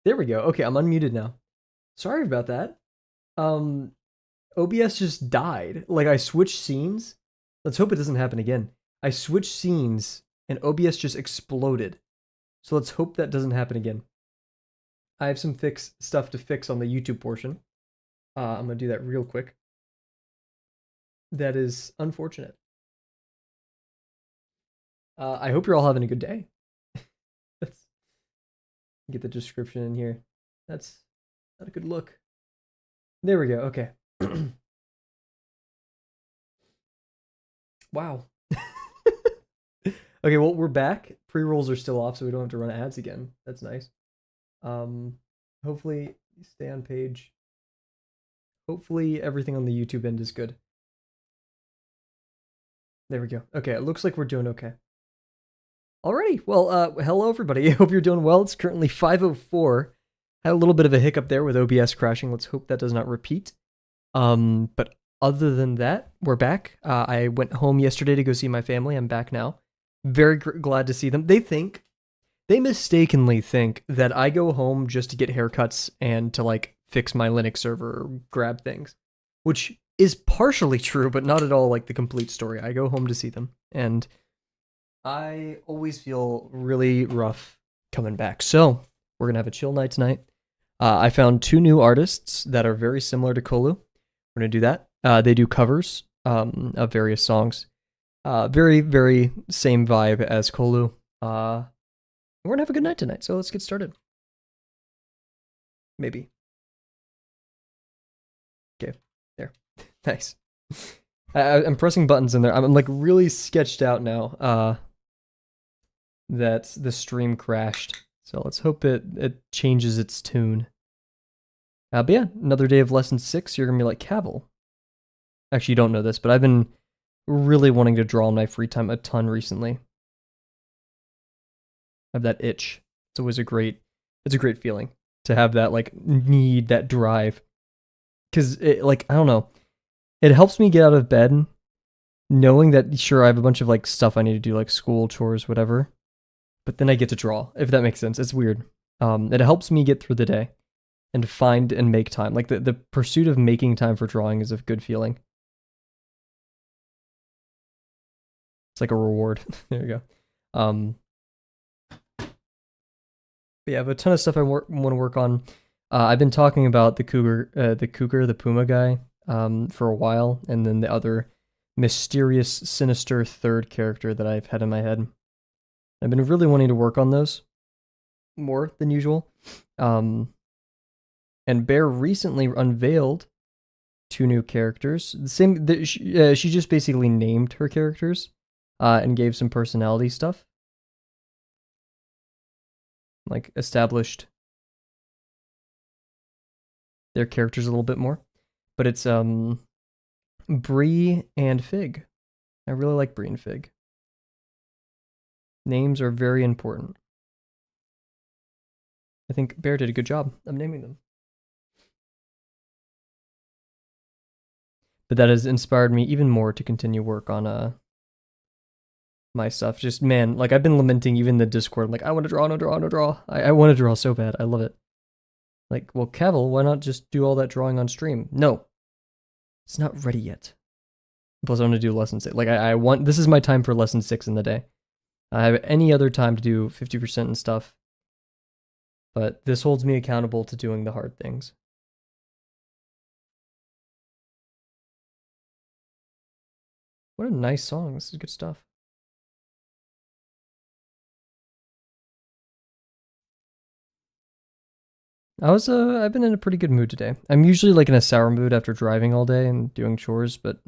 There we go. Okay, I'm unmuted now. Sorry about that. Um, OBS just died. Like I switched scenes. Let's hope it doesn't happen again. I switched scenes and OBS just exploded. So let's hope that doesn't happen again. I have some fix stuff to fix on the YouTube portion. I'm gonna do that real quick. That is unfortunate. I hope you're all having a good day. Let's get the description in here. That's not a good look. There we go. Okay. Wow. Okay, well, we're back. Pre-rolls are still off, so we don't have to run ads again. That's nice. Um, hopefully, stay on page. Hopefully, everything on the YouTube end is good. There we go. Okay, it looks like we're doing okay. Alrighty. Well, hello everybody. I hope you're doing well. It's currently 5:04. Had a little bit of a hiccup there with OBS crashing. Let's hope that does not repeat. But other than that, we're back. I went home yesterday to go see my family. I'm back now. Very glad to see them. They mistakenly think that I go home just to get haircuts and to like fix my Linux server or grab things, which is partially true, but not at all like the complete story. I go home to see them, and I always feel really rough coming back. So we're gonna have a chill night tonight. I found two new artists that are very similar to Kolu. We're gonna do that. They do covers of various songs. Very, very same vibe as Kolu. We're gonna have a good night tonight, so let's get started. Maybe. Okay, there. Nice. I'm pressing buttons in there. I'm like really sketched out now. That the stream crashed. So let's hope it changes its tune. But yeah, another day of lesson 6. You're gonna be like, Kavel. Actually, you don't know this, but I've been really wanting to draw in my free time a ton recently. I have that itch. It's always a great feeling to have that like need, that drive. Cause it, like, I don't know. It helps me get out of bed knowing that sure I have a bunch of like stuff I need to do, like school, chores, whatever. But then I get to draw, if that makes sense. It's weird. It helps me get through the day and find and make time. Like the pursuit of making time for drawing is a good feeling. It's like a reward. There you go. But yeah, I have a ton of stuff I want to work on. I've been talking about the the Puma guy, for a while, and then the other mysterious, sinister third character that I've had in my head. I've been really wanting to work on those more than usual. And Bear recently unveiled 2 new characters. She just basically named her characters, and gave some personality stuff, like established their characters a little bit more. But it's Bree and Fig. I really like Bree and Fig. Names are very important. I think Bear did a good job of naming them. But that has inspired me even more to continue work on my stuff. Just man, like I've been lamenting even the Discord, like I want to draw, no draw, no draw. I want to draw so bad. I love it. Like, well, Kavel, why not just do all that drawing on stream? No. It's not ready yet. Plus, I want to do lesson 6. Like, I want, this is my time for lesson 6 in the day. I have any other time to do 50% and stuff. But this holds me accountable to doing the hard things. What a nice song. This is good stuff. I've been in a pretty good mood today. I'm usually like in a sour mood after driving all day and doing chores, but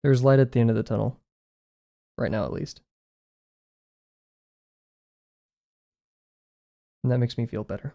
there's light at the end of the tunnel. Right now, at least. And that makes me feel better.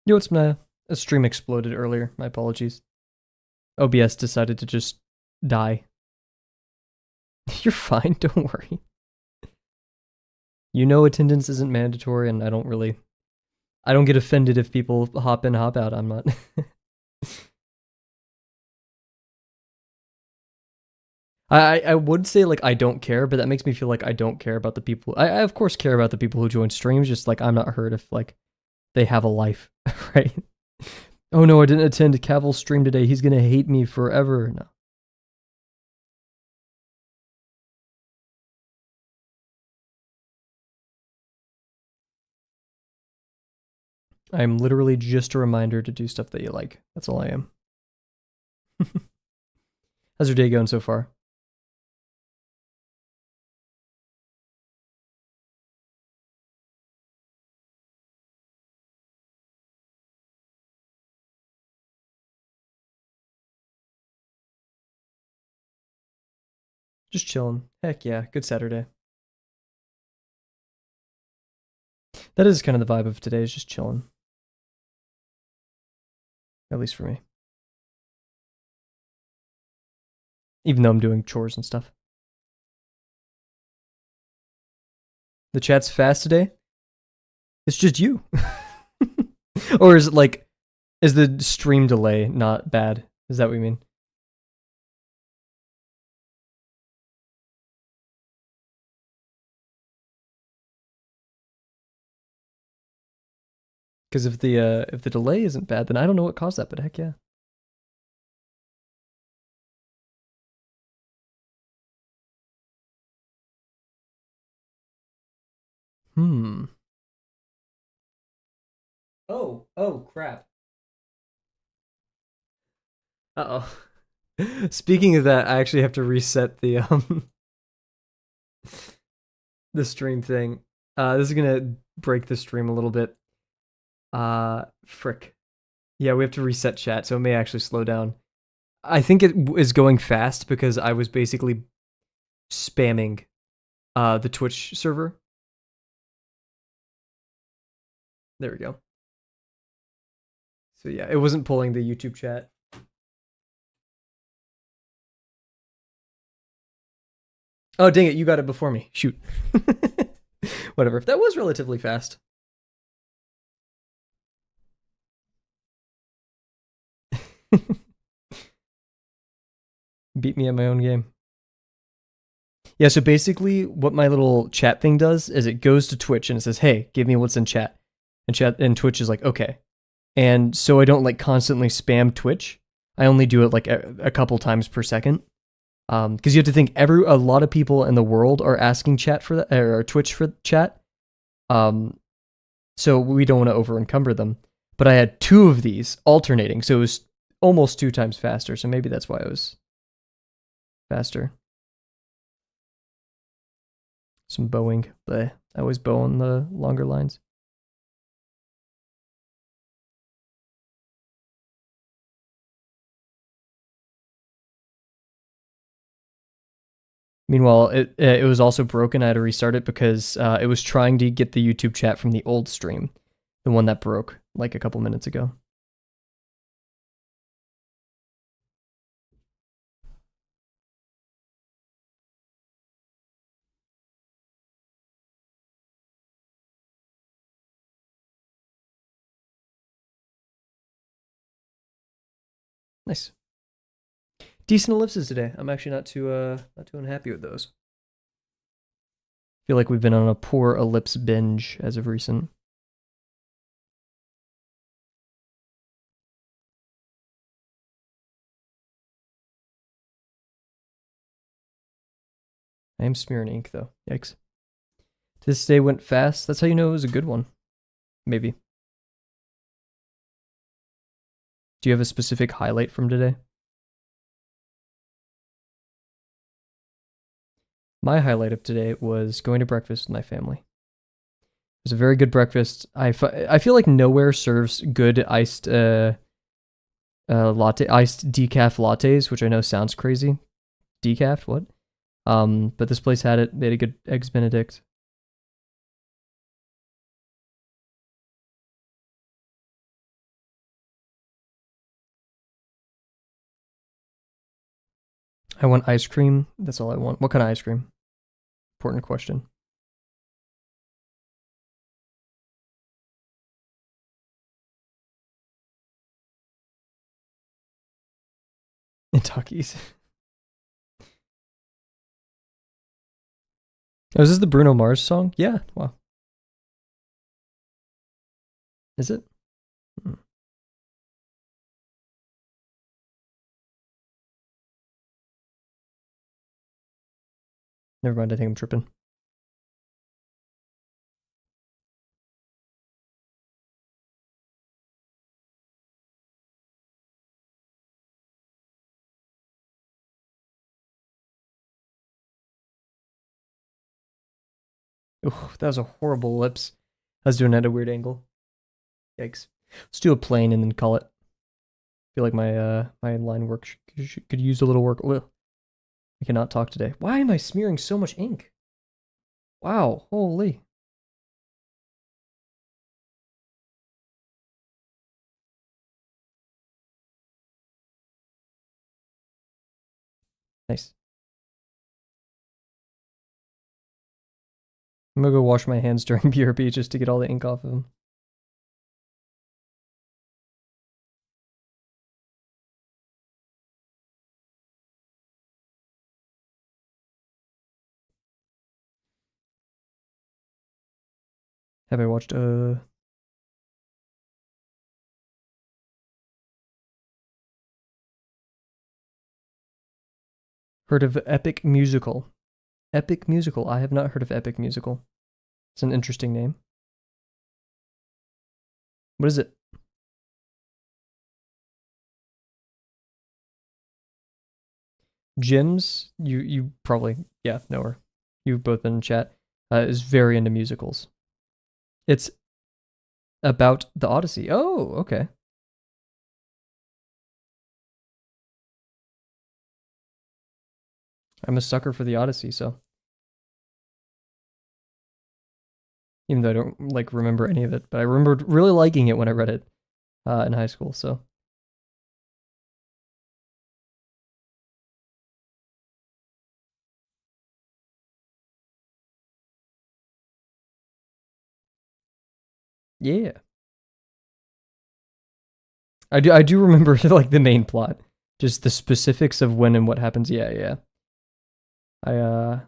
Yo, it's my a stream exploded earlier. My apologies. OBS decided to just die. You're fine, don't worry. You know attendance isn't mandatory, and I don't get offended if people hop in, hop out. I'm not. I would say like I don't care, but that makes me feel like I don't care about the people. I of course care about the people who join streams, just like I'm not hurt if like they have a life, right? Oh no, I didn't attend Kavel's stream today. He's gonna hate me forever. No. I'm literally just a reminder to do stuff that you like. That's all I am. How's your day going so far? Just chilling. Heck yeah, good Saturday. That is kind of the vibe of today, is just chilling. At least for me. Even though I'm doing chores and stuff. The chat's fast today? It's just you. Or is it like, is the stream delay not bad? Is that what you mean? Because if the delay isn't bad, then I don't know what caused that, but heck yeah. Oh, crap. Uh-oh. Speaking of that, I actually have to reset the stream thing. This is gonna break the stream a little bit. Frick. Yeah, we have to reset chat, so it may actually slow down. I think it is going fast because I was basically spamming the Twitch server. There we go. So yeah, it wasn't pulling the YouTube chat. Oh, dang it, you got it before me. Shoot. Whatever. That was relatively fast. Beat me at my own game. Yeah, so basically what my little chat thing does is it goes to Twitch and it says, "Hey, give me what's in chat." And Twitch is like, "Okay." And so I don't like constantly spam Twitch. I only do it like a couple times per second. Because you have to think a lot of people in the world are asking chat for that, or Twitch for chat. So we don't want to over encumber them. But I had two of these alternating, so it was almost 2 times faster. So maybe that's why it was faster. Some bowing, but I always bow on the longer lines. Meanwhile, it was also broken. I had to restart it because it was trying to get the YouTube chat from the old stream, the one that broke like a couple minutes ago. Nice. Decent ellipses today. I'm actually not too unhappy with those. Feel like we've been on a poor ellipse binge as of recent. I am smearing ink though. Yikes. This day went fast. That's how you know it was a good one. Maybe. Do you have a specific highlight from today? My highlight of today was going to breakfast with my family. It was a very good breakfast. I feel like nowhere serves good iced iced decaf lattes, which I know sounds crazy. Decaf, what? But this place had it. They had a good eggs Benedict. I want ice cream. That's all I want. What kind of ice cream? Important question. And Takis. Oh, is this the Bruno Mars song? Yeah. Wow. Is it? Hmm. Never mind. I think I'm tripping. Ooh, that was a horrible ellipse. I was doing it at a weird angle. Yikes. Let's do a plane and then call it. I feel like my line work could use a little work. Ugh. I cannot talk today. Why am I smearing so much ink? Wow, holy. Nice. I'm gonna go wash my hands during BRB just to get all the ink off of them. Have I watched heard of Epic Musical? Epic Musical. I have not heard of Epic Musical. It's an interesting name. What is it? Jim's, you probably, yeah, know her. You've both been in chat. Is very into musicals. It's about the Odyssey. Oh, okay. I'm a sucker for the Odyssey, so even though I don't like remember any of it, but I remembered really liking it when I read it in high school. So yeah, I do remember like the main plot, just the specifics of when and what happens. Yeah, yeah. I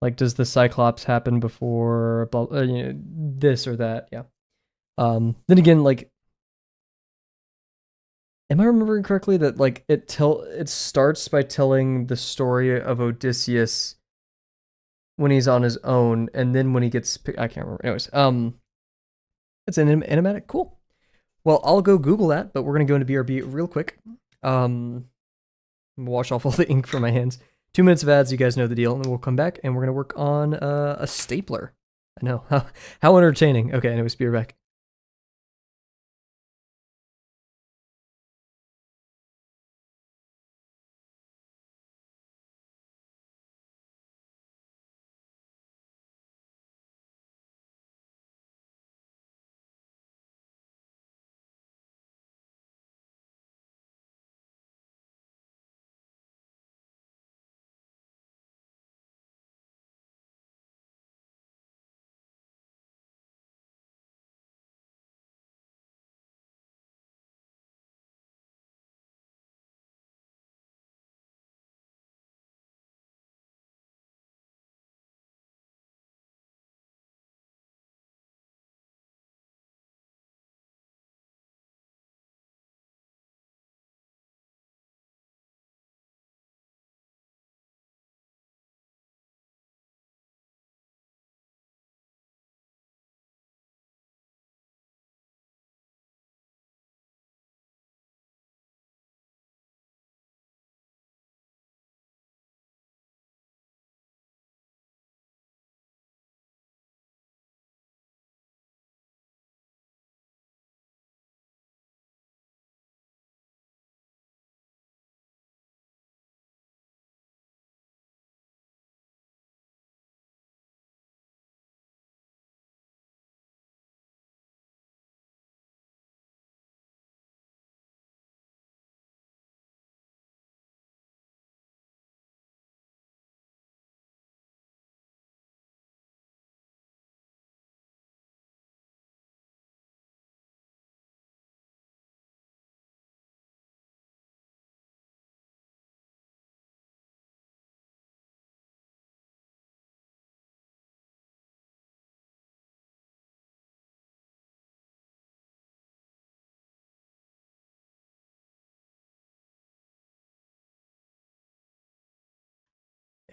like does the Cyclops happen before this or that? Yeah. Then again, like, am I remembering correctly that like it starts by telling the story of Odysseus when he's on his own, and then when he gets I can't remember. Anyways, it's an animatic. Cool. Well, I'll go Google that, but we're gonna go into BRB real quick. Um, wash off all the ink from my hands. 2 minutes of ads, you guys know the deal, and then we'll come back and we're gonna work on a stapler. I know how entertaining. Okay, anyways, be right back.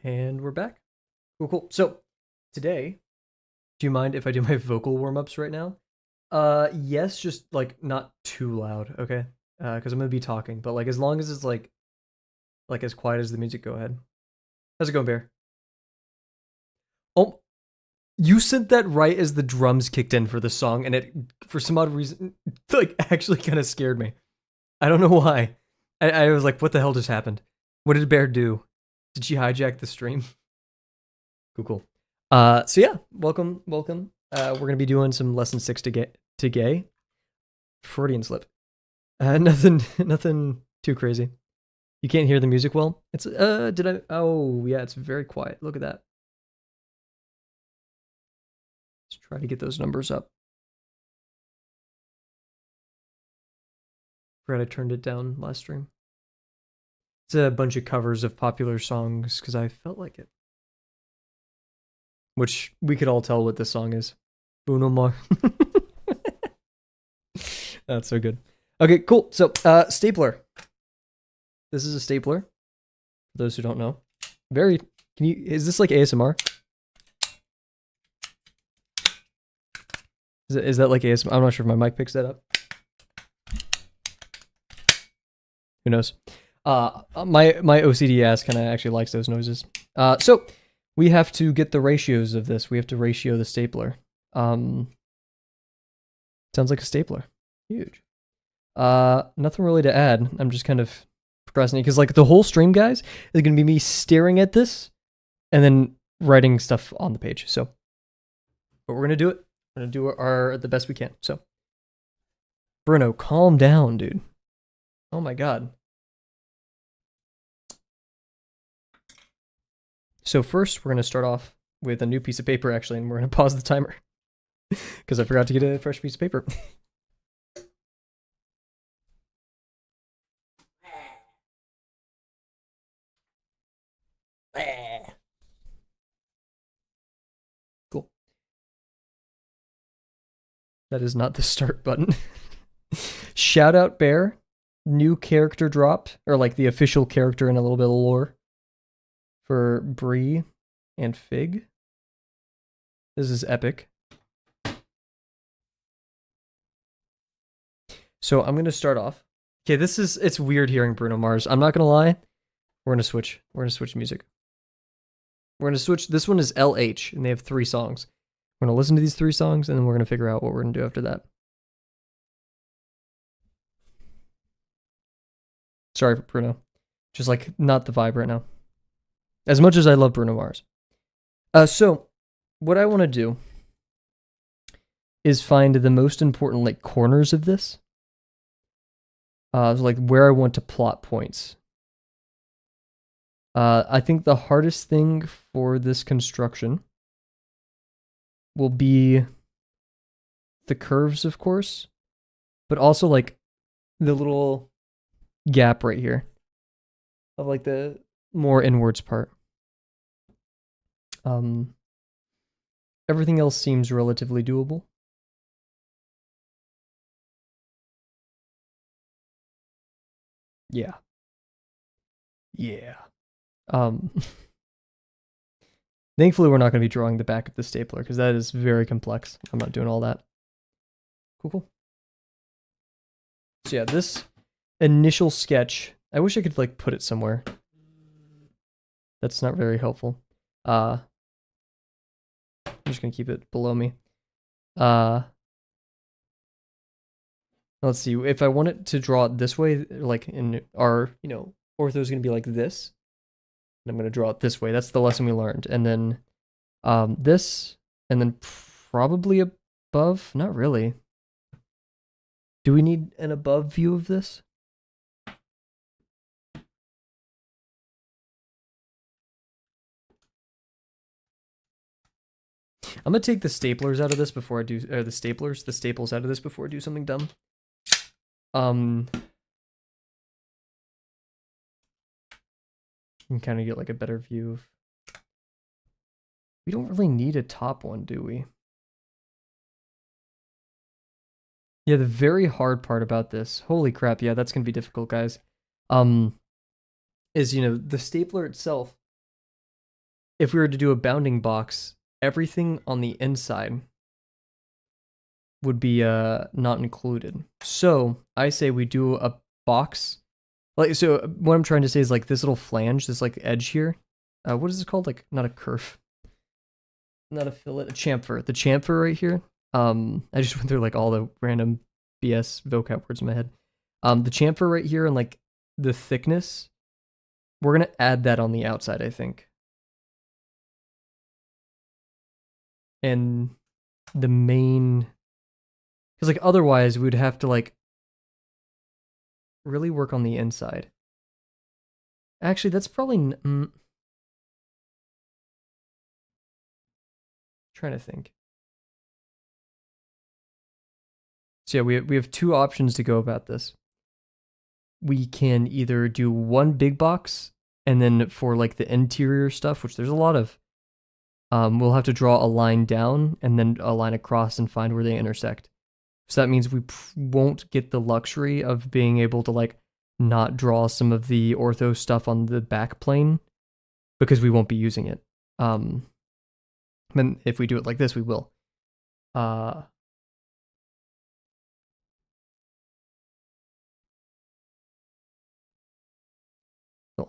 And we're back. Cool, cool. So today, do you mind if I do my vocal warm-ups right now? Yes, just like not too loud, okay? Because I'm gonna be talking, but like as long as it's like as quiet as the music, go ahead. How's it going, Bear? Oh, you sent that right as the drums kicked in for the song, and it for some odd reason like actually kind of scared me. I don't know why. I was like, what the hell just happened? What did Bear do? Did she hijack the stream? Cool, cool. So yeah, welcome, welcome. We're gonna be doing some lesson 6 to gay. Freudian slip. Nothing too crazy. You can't hear the music well. It's did I? Oh yeah, it's very quiet. Look at that. Let's try to get those numbers up. Forgot I turned it down last stream. It's a bunch of covers of popular songs because I felt like it. Which we could all tell what this song is. Bruno Mars. That's so good. Okay, cool. So, stapler. This is a stapler. For those who don't know. Is this like ASMR? Is that like ASMR? I'm not sure if my mic picks that up. Who knows? My OCD ass kind of actually likes those noises. So we have to get the ratios of this. We have to ratio the stapler. Sounds like a stapler. Huge. Nothing really to add. I'm just kind of procrastinating because like the whole stream, guys, is gonna be me staring at this and then writing stuff on the page. So, but we're gonna do it. We're gonna do the best we can. So, Bruno, calm down, dude. Oh my god. So first, we're gonna start off with a new piece of paper, actually, and we're gonna pause the timer because I forgot to get a fresh piece of paper. Cool. That is not the start button. Shout out Bear. New character dropped, or like the official character in a little bit of lore for Bree and Fig. This is epic. So I'm gonna start off. Okay, it's weird hearing Bruno Mars. I'm not gonna lie. We're gonna switch music. We're gonna switch. This one is LH, and they have 3 songs. We're gonna listen to these 3 songs, and then we're gonna figure out what we're gonna do after that. Sorry for Bruno. Just like not the vibe right now. As much as I love Bruno Mars. So what I want to do is find the most important like corners of this. Like where I want to plot points. I think the hardest thing for this construction will be the curves, of course, but also like the little gap right here of like the more inwards part. Everything else seems relatively doable. Yeah. Yeah. Thankfully, we're not going to be drawing the back of the stapler because that is very complex. I'm not doing all that. Cool, cool. So yeah, this initial sketch, I wish I could like put it somewhere. That's not very helpful. I'm just going to keep it below me. Let's see. If I want it to draw it this way, like in our, ortho is going to be like this. And I'm going to draw it this way. That's the lesson we learned. And then this, and then probably above. Not really. Do we need an above view of this? I'm going to take the staplers out of this before I do, the staples out of this before I do something dumb. You can kind of get like a better view of... We don't really need a top one, do we? Yeah, the very hard part about this, holy crap, yeah, that's gonna be difficult, guys. Is, the stapler itself if we were to do a bounding box, everything on the inside would be not included. So I say we do a box. Like, so what I'm trying to say is like this little flange, this like edge here. What is this called? Like, not a kerf, not a fillet, a chamfer. The chamfer right here. I just went through like all the random BS vocab words in my head. The chamfer right here and like the thickness, we're gonna add that on the outside, I think. And the main, because like otherwise we'd have to like really work on the inside. Actually, that's probably trying to think. So yeah, we have two options to go about this. We can either do one big box, and then for like the interior stuff, which there's a lot of, we'll have to draw a line down and then a line across and find where they intersect. So that means we won't get the luxury of being able to like not draw some of the ortho stuff on the back plane because we won't be using it. And if we do it like this, we will. The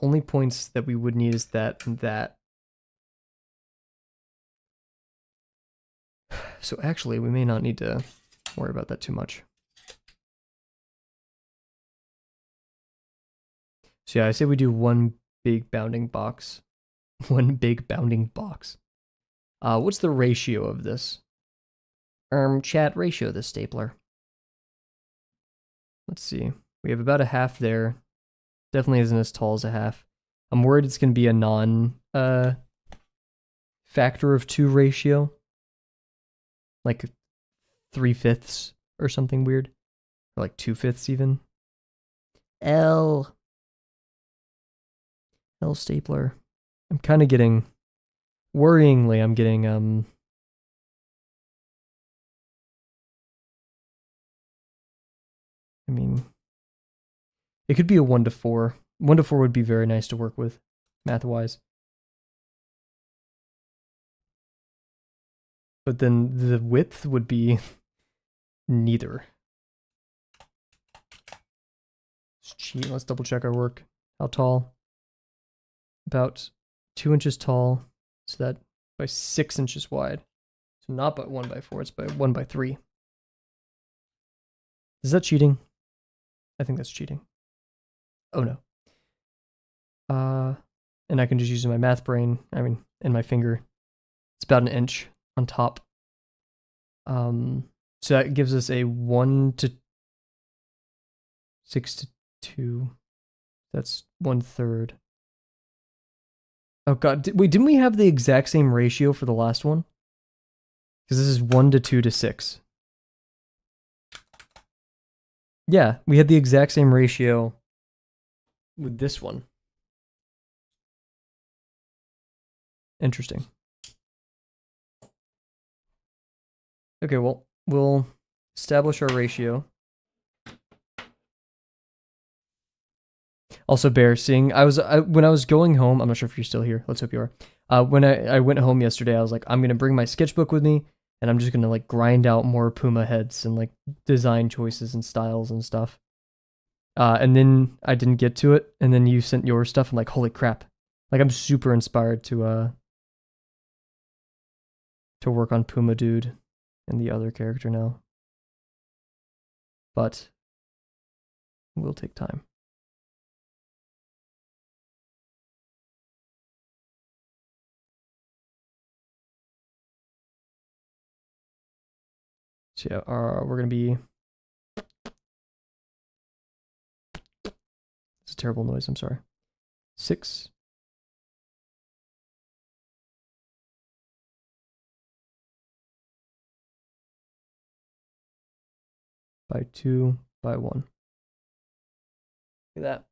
only points that we would need is that and that. So actually, we may not need to worry about that too much. So yeah, I say we do one big bounding box. One big bounding box. What's the ratio of this? Chat ratio of this stapler. Let's see. We have about a half there. Definitely isn't as tall as a half. I'm worried it's going to be a factor of 2 ratio. Like 3/5 or something weird. Or like 2/5 even. L stapler. I'm kind of getting, worryingly, I'm getting, I mean, it could be a 1 to 4. 1 to 4 would be very nice to work with, math-wise. But then the width would be neither. Let's cheat. Let's double check our work. How tall? About 2 inches tall. So that by 6 inches wide. So not by 1 by 4, it's by 1 by 3. Is that cheating? I think that's cheating. Oh no. And I can just use my math brain, and my finger. It's about 1 inch on top. So that gives us a 1 to 6 to 2. That's 1/3. Oh god, wait, didn't we have the exact same ratio for the last one? Because this is 1 to 2 to 6. Yeah, we had the exact same ratio with this one. Interesting. Okay, well, we'll establish our ratio. Also, Bear, seeing when I was going home, I'm not sure if you're still here. Let's hope you are. When I went home yesterday, I was like, I'm gonna bring my sketchbook with me, and I'm just gonna like grind out more Puma heads and like design choices and styles and stuff. And then I didn't get to it, and then you sent your stuff, and like, holy crap! Like I'm super inspired to work on Puma Dude and the other character now. But it will take time. So yeah, we're gonna be. It's a terrible noise. I'm sorry. 6. By 2 by 1. Look at that.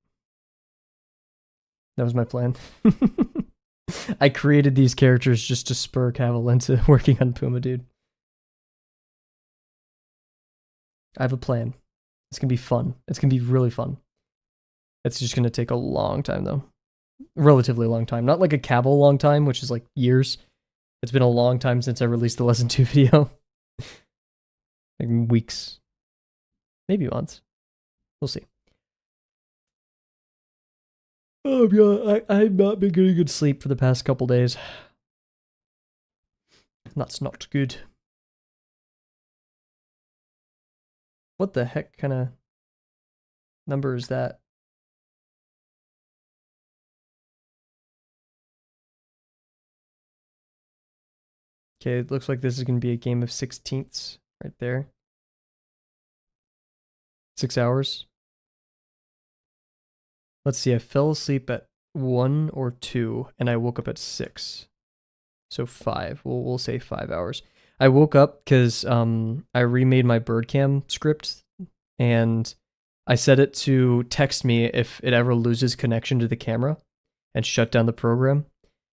That was my plan. I created these characters just to spur Kavel into working on Puma Dude. I have a plan. It's gonna be fun. It's gonna be really fun. It's just gonna take a long time though. Relatively long time. Not like a Kavel long time, which is like years. It's been a long time since I released the lesson 2 video. Like weeks. Maybe months. We'll see. Oh yeah, I've not been getting good sleep for the past couple days. That's not good. What the heck kind of number is that? Okay, it looks like this is going to be a game of 16ths right there. 6 hours. Let's see, I fell asleep at 1 or 2, and I woke up at 6. So 5. We'll say 5 hours. I woke up because I remade my birdcam script, and I set it to text me if it ever loses connection to the camera and shut down the program.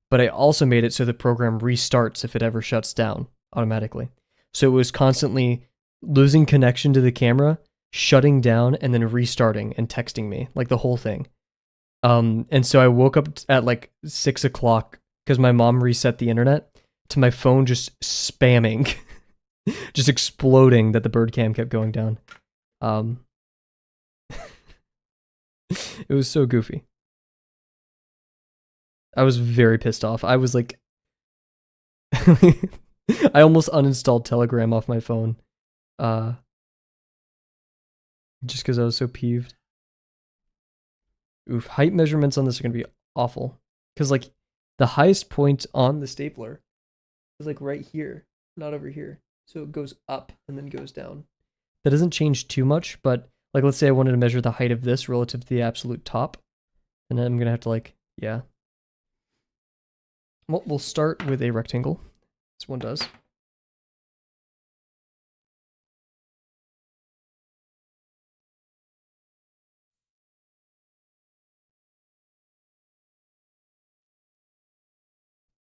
But I also made it so the program restarts if it ever shuts down automatically. So it was constantly losing connection to the camera, shutting down, and then restarting and texting me, like the whole thing. And so I woke up at like 6 o'clock because my mom reset the internet to my phone just spamming, just exploding that the bird cam kept going down. It was so goofy. I was very pissed off. I was like, I almost uninstalled Telegram off my phone, just because I was so peeved. Oof, height measurements on this are gonna be awful, because like the highest point on the stapler is like right here, not over here. So it goes up and then goes down. That doesn't change too much, but like let's say I wanted to measure the height of this relative to the absolute top, and then I'm gonna have to like, yeah. Well, we'll start with a rectangle. This one does.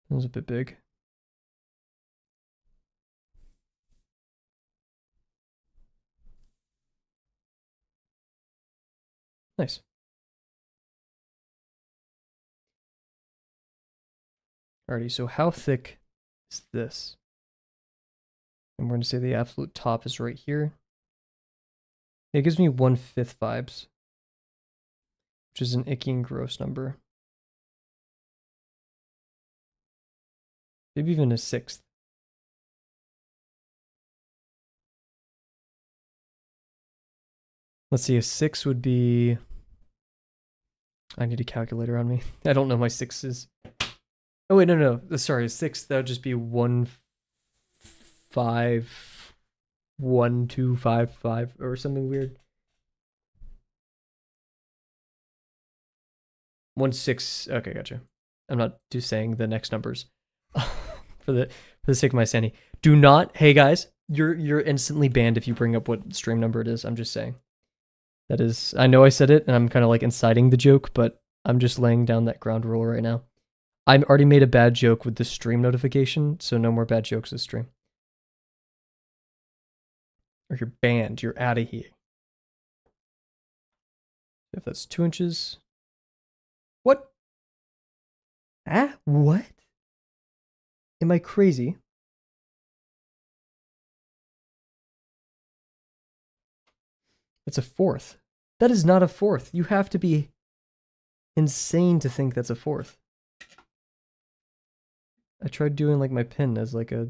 That was a bit big. Nice. Alrighty, so how thick is this? And we're going to say the absolute top is right here. It gives me 1/5 vibes, which is an icky and gross number. Maybe even a 1/6. Let's see, a 6 would be... I need a calculator on me. I don't know my 6s. Oh wait, no. Sorry, a 6, that would just be 1/5 or something weird. 1/6. Okay, gotcha. I'm not just saying the next numbers for the sake of my sanity. Do not. Hey guys, you're instantly banned if you bring up what stream number it is. I'm just saying. That is. I know I said it, and I'm kind of like inciting the joke, but I'm just laying down that ground rule right now. I already made a bad joke with the stream notification, so no more bad jokes this stream. Or you're banned. You're out of here. If that's 2 inches. What? Ah? What? Am I crazy? It's a 4th. That is not a 4th. You have to be insane to think that's a 4th. I tried doing like my pin as like a...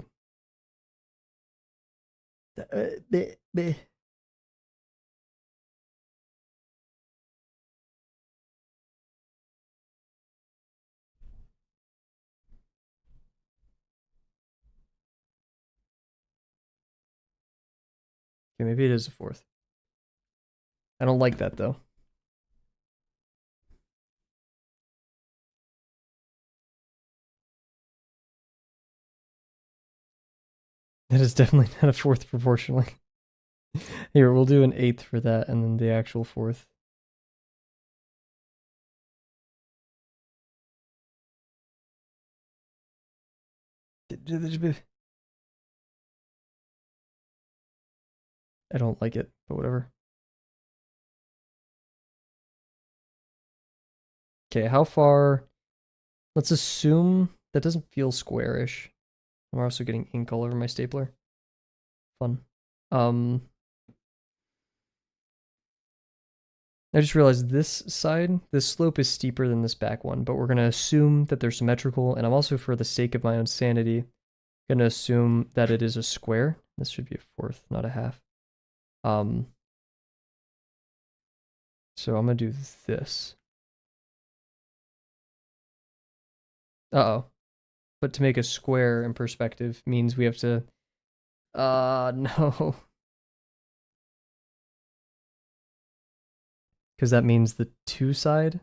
Okay, maybe it is a 4th. I don't like that though. That is definitely not a 4th proportionally. Here, we'll do an 1/8 for that, and then the actual 4th. I don't like it, but whatever. Okay, how far? Let's assume that doesn't feel squarish. I'm also getting ink all over my stapler. Fun. I just realized this side, this slope is steeper than this back one, but we're going to assume that they're symmetrical, and I'm also, for the sake of my own sanity, going to assume that it is a square. This should be a fourth, not a half. So I'm going to do this. Uh-oh. But to make a square in perspective means we have to... no. Because that means the two side.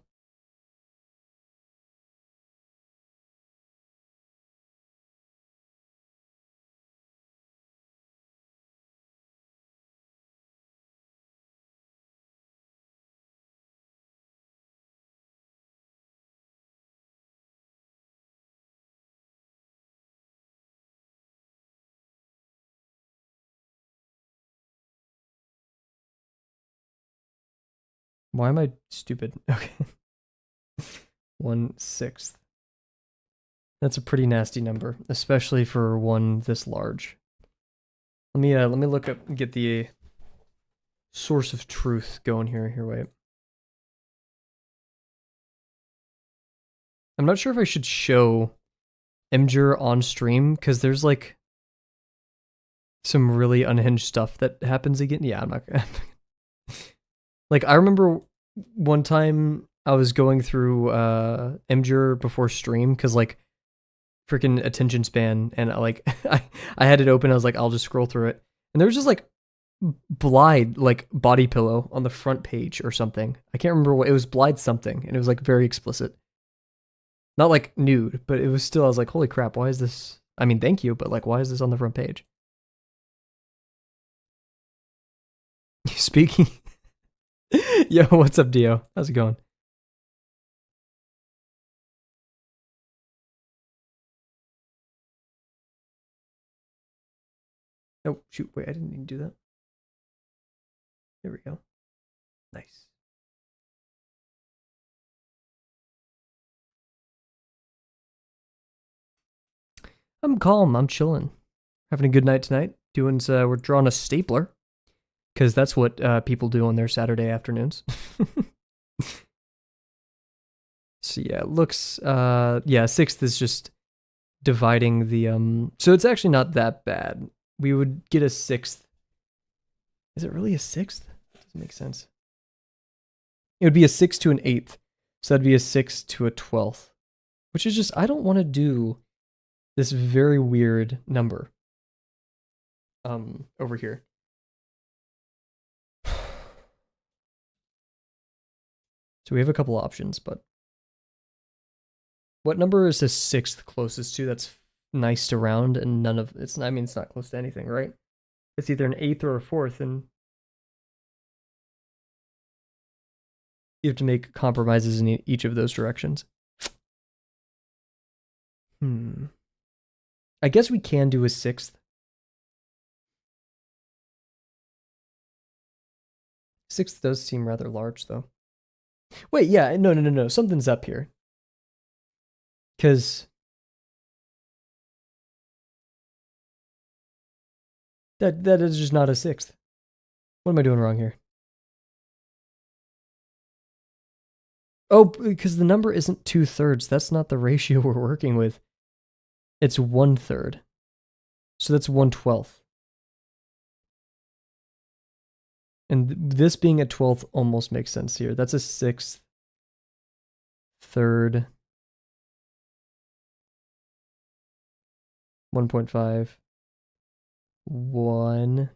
Why am I stupid? Okay. 1/6. That's a pretty nasty number, especially for one this large. Let me look up and get the source of truth going here. Here, wait. I'm not sure if I should show Imgur on stream because there's like some really unhinged stuff that happens again. Yeah, I'm not gonna. Like, I remember one time I was going through Imgur before stream because like freaking attention span, and I had it open. I was like, I'll just scroll through it, and there was just like Blide like body pillow on the front page or something. I can't remember what it was. Blide something, and it was like very explicit. Not like nude, but it was still. I was like, holy crap! Why is this? I mean, thank you, but like, why is this on the front page? Speaking. Yo, what's up, Dio? How's it going? Oh, shoot. Wait, I didn't even do that. There we go. Nice. I'm calm. I'm chilling. Having a good night tonight. We're drawing a stapler because that's what people do on their Saturday afternoons. So yeah, it looks yeah, sixth is just dividing the so it's actually not that bad. We would get a sixth. Is it really a sixth? That doesn't make sense. It would be a sixth to an eighth. So that'd be a sixth to a 12th. Which is just, I don't want to do this very weird number over here. So we have a couple options, but what number is the sixth closest to that's nice to round, and none of it's, I mean, it's not close to anything, right? It's either an eighth or a fourth, and you have to make compromises in each of those directions. I guess we can do a sixth. Sixth does seem rather large, though. Wait, yeah, no. Something's up here. Because that is just not a sixth. What am I doing wrong here? Oh, because the number isn't 2/3. That's not the ratio we're working with. It's 1/3. So that's 1/12. And this being a 12th almost makes sense here. That's a sixth, third, 1.5, 1.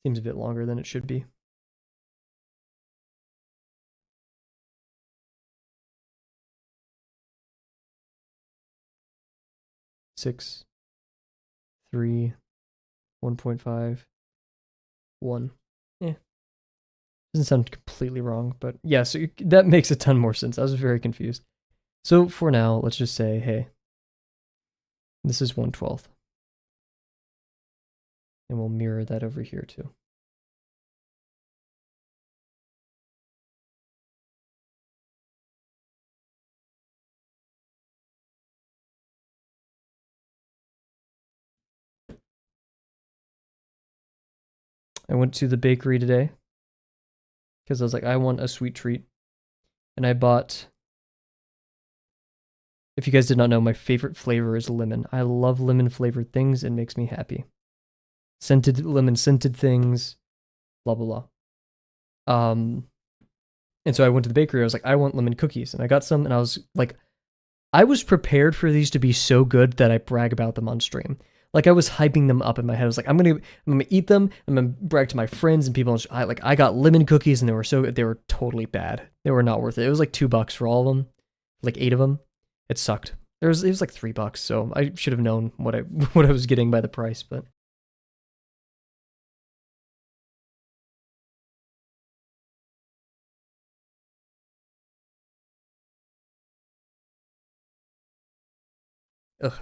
Seems a bit longer than it should be. Six, 3, 1.5, 1. Yeah. Doesn't sound completely wrong, but yeah, so that makes a ton more sense. I was very confused. So for now, let's just say, hey, this is 1/12. And we'll mirror that over here too. I went to the bakery today because I was like, I want a sweet treat. And I bought, if you guys did not know, my favorite flavor is lemon. I love lemon flavored things. It makes me happy. Lemon scented things, blah, blah, blah. And so I went to the bakery. I was like, I want lemon cookies. And I got some, and I was like, I was prepared for these to be so good that I brag about them on stream. Like I was hyping them up in my head. I was like, I'm gonna eat them. I'm gonna brag to my friends and people. I got lemon cookies and they were totally bad. They were not worth it. It was like $2 for all of them, like 8 of them. It sucked. It was like $3, so I should have known what I was getting by the price. But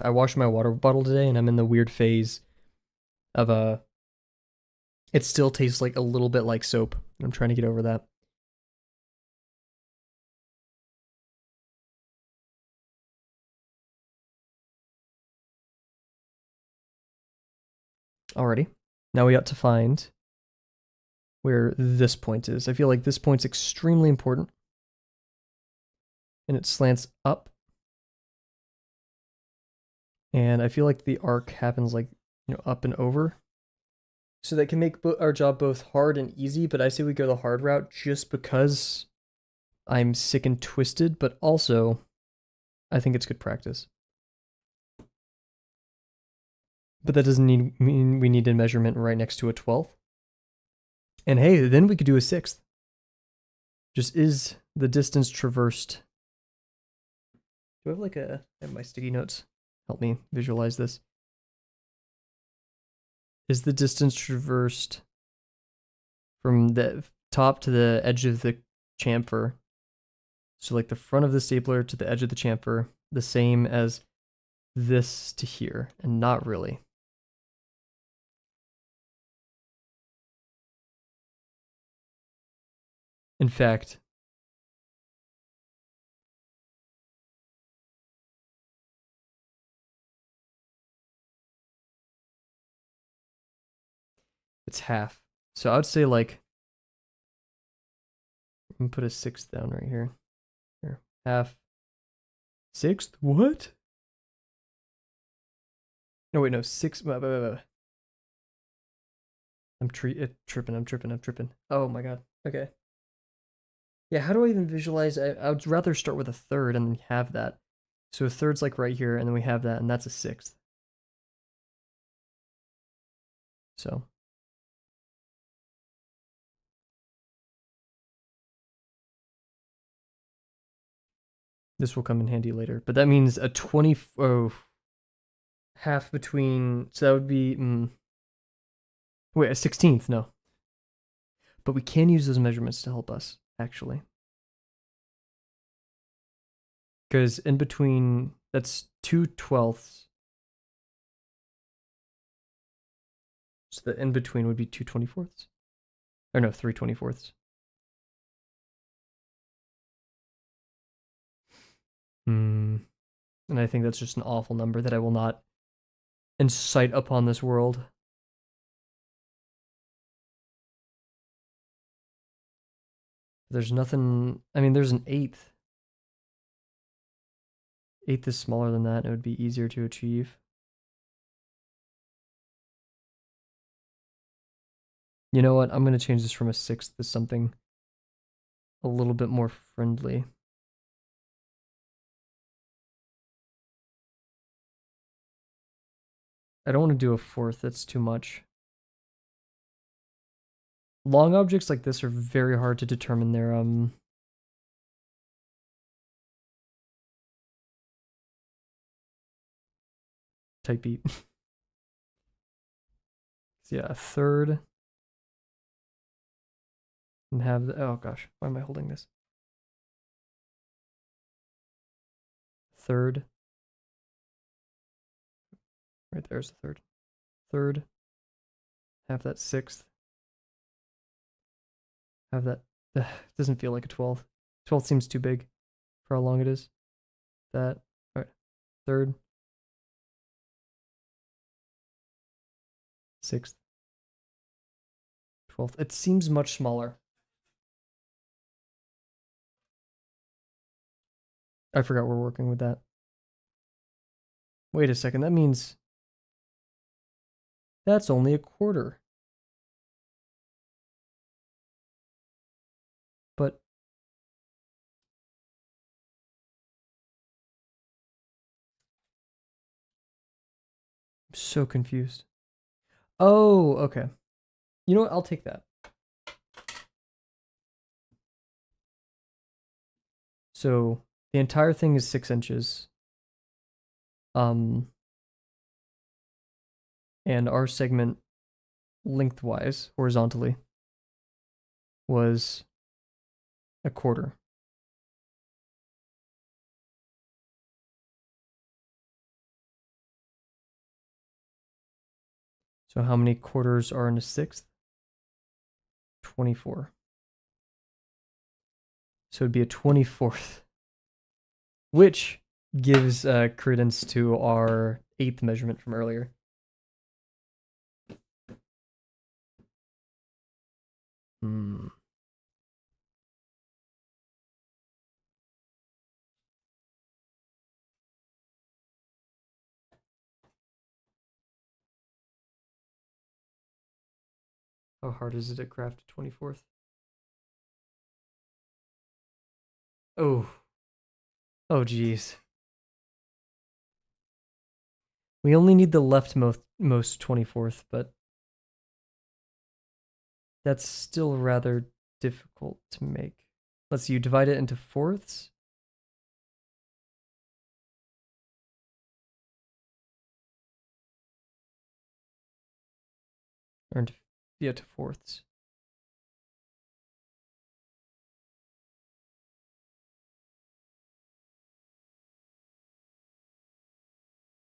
I washed my water bottle today, and I'm in the weird phase of it still tastes like a little bit like soap. I'm trying to get over that. Alrighty. Now we got to find where this point is. I feel like this point's extremely important. And it slants up. And I feel like the arc happens like, up and over. So that can make our job both hard and easy, but I say we go the hard route just because I'm sick and twisted, but also I think it's good practice. But that doesn't mean we need a measurement right next to a 12th. And hey, then we could do a 6th. Just is the distance traversed. Do I have like I have my sticky notes? Help me visualize this. Is the distance traversed from the top to the edge of the chamfer, so like the front of the stapler to the edge of the chamfer, the same as this to here? And not really. In fact, it's half. So I would say like, I'm gonna put a 6th down right here. Here, half, 6th. What? No, wait, no, 6. I'm tripping. Oh my god. Okay. Yeah, how do I even visualize? I would rather start with a 3rd and then have that. So a 3rd's like right here, and then we have that, and that's a 6th. So. This will come in handy later. But that means a 20, half between, so that would be, wait, a 16th, no. But we can use those measurements to help us, actually. Because in between, that's 2/12. So the in between would be 2/24. Or no, 3/24. And I think that's just an awful number that I will not incite upon this world. There's nothing, I mean, there's an 8th. 8th is smaller than that. It would be easier to achieve. You know what? I'm going to change this from a 6th to something a little bit more friendly. I don't want to do a 4th. That's too much. Long objects like this are very hard to determine their type beat. So yeah, a 3rd. And have the, oh gosh, why am I holding this? 3rd. Right there's the 3rd. 3rd. Have that 6th. Have that. Doesn't feel like a 12th. 12th seems too big for how long it is. That. Alright. 3rd. 6th. 12th. It seems much smaller. I forgot we're working with that. Wait a second, that means that's only a quarter. But I'm so confused. Oh, okay. You know what? I'll take that. So the entire thing is 6 inches. And our segment lengthwise, horizontally, was a quarter. So how many quarters are in a sixth? 24. So it'd be a 24th, which gives credence to our 8th measurement from earlier. Hmm. How hard is it to craft a 24th? Oh. Oh, geez. We only need the leftmost 24th, but that's still rather difficult to make. Let's see, you divide it into fourths? Or into, yeah, to fourths.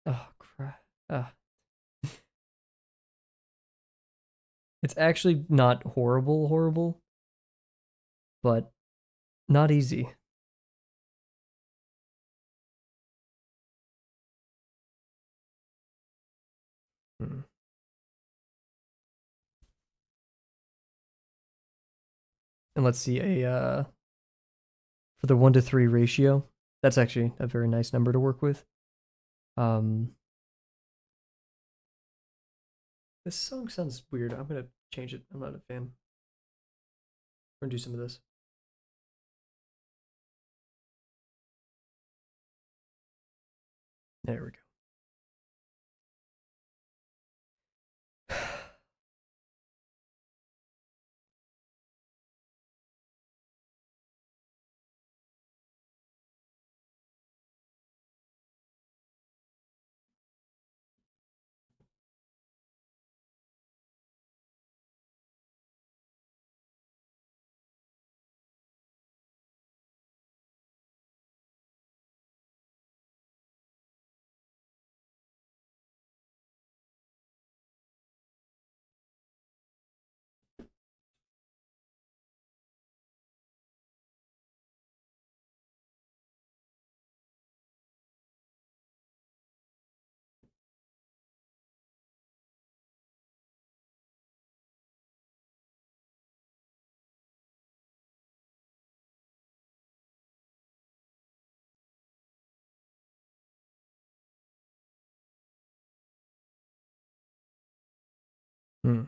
Oh, crap. It's actually not horrible, but not easy. Hmm. And let's see, for the 1-to-3 ratio, that's actually a very nice number to work with. This song sounds weird. I'm gonna change it. I'm not a fan. We're gonna do some of this. There we go. Hmm.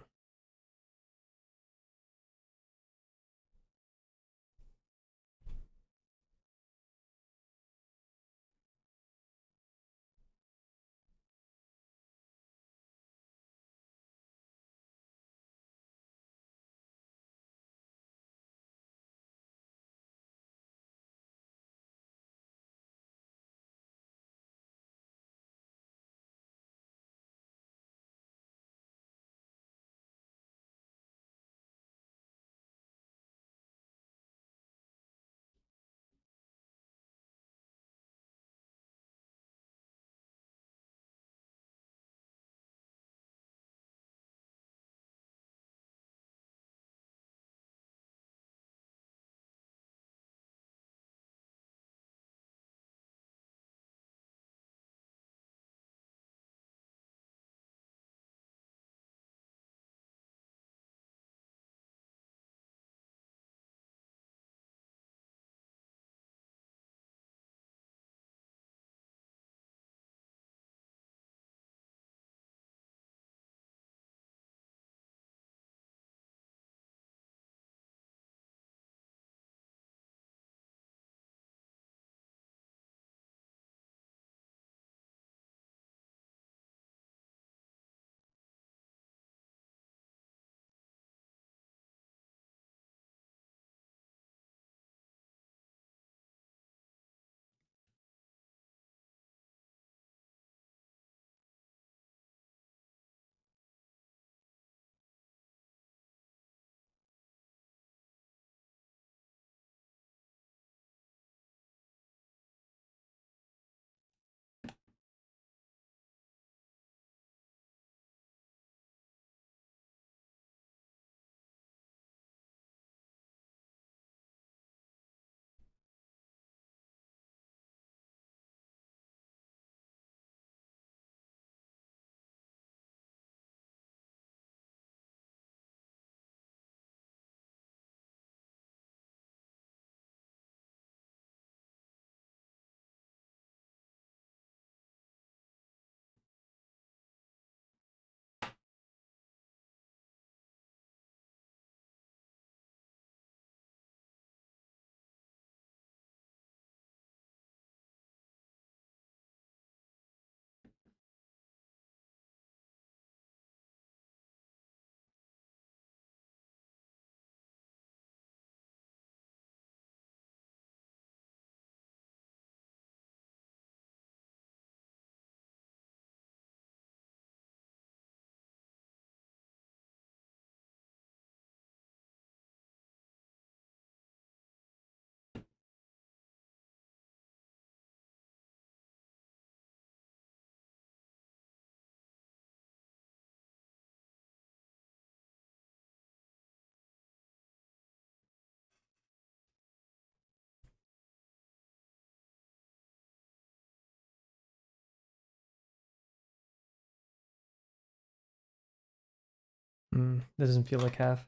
That doesn't feel like half.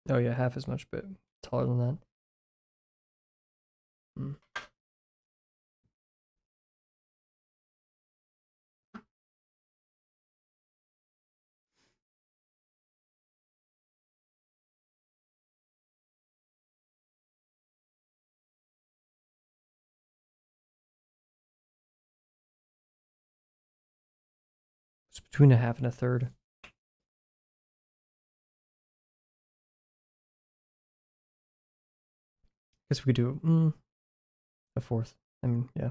Oh yeah, half is much bit taller than that. Mm. It's between a half and a third. Guess we could do a fourth. I mean, yeah.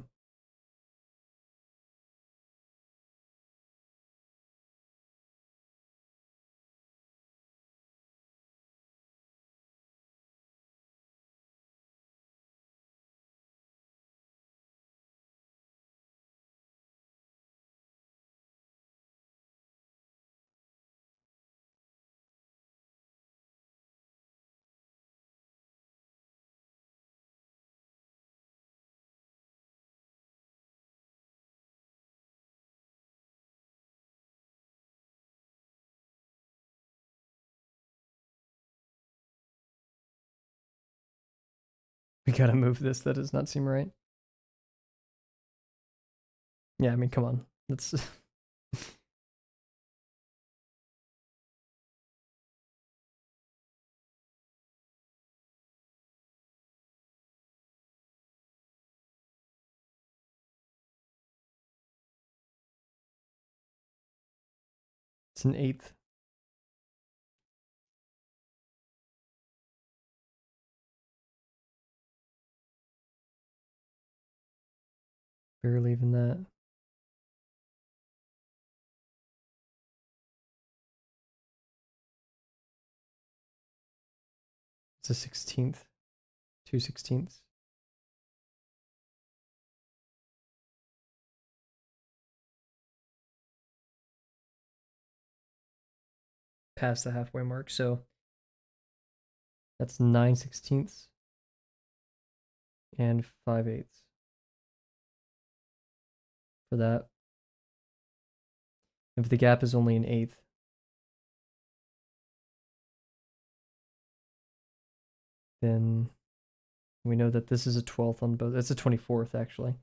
We gotta move this. That does not seem right. Yeah, I mean, come on. That's it's an eighth. Barely even that. It's a 16th. 2/16. Past the halfway mark, so that's 9/16 and 5/8 for that. If the gap is only an eighth, then we know that this is a 12th on both. It's a 24th, actually.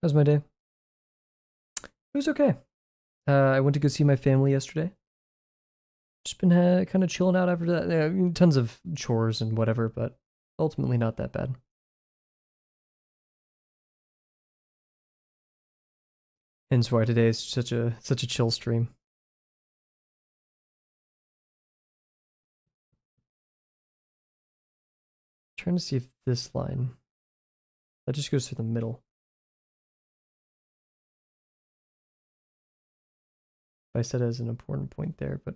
That was my day. It was okay. I went to go see my family yesterday. Just been kind of chilling out after that. I mean, tons of chores and whatever, but ultimately not that bad. Hence why today is such a chill stream. Trying to see if this line that just goes through the middle. I said it as an important point there, but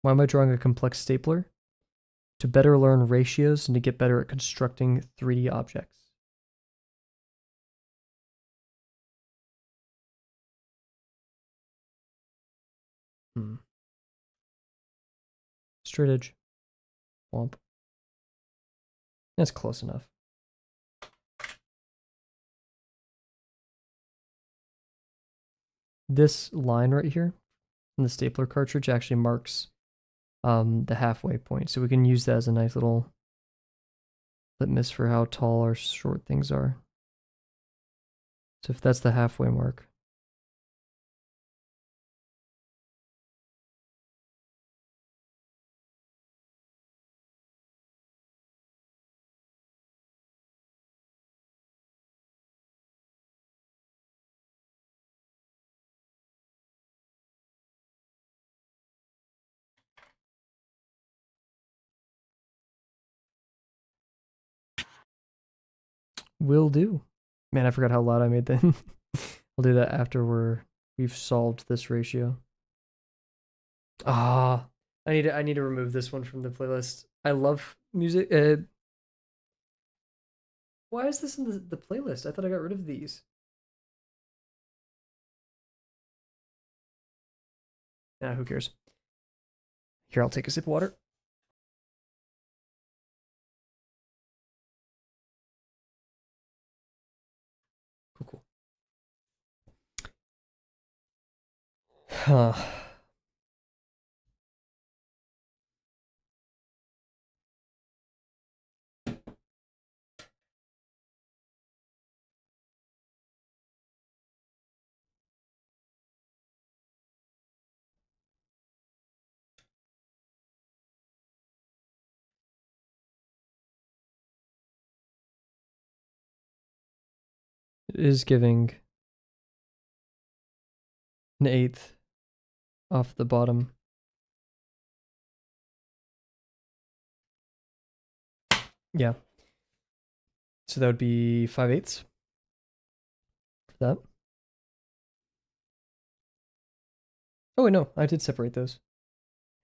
why am I drawing a complex stapler? To better learn ratios and to get better at constructing 3D objects. Straight edge. Womp. That's close enough. This line right here in the stapler cartridge actually marks the halfway point, so we can use that as a nice little litmus for how tall or short things are. So if that's the halfway mark, Will do. Man, I forgot how loud I made that. I'll do that after we've solved this ratio. Ah, I need to remove this one from the playlist. I love music. Why is this in the playlist? I thought I got rid of these. Nah, who cares? Here, I'll take a sip of water. Cool, cool. Huh. It is giving an eighth off the bottom. Yeah. So that would be 5/8 for that. Oh, wait, no. I did separate those.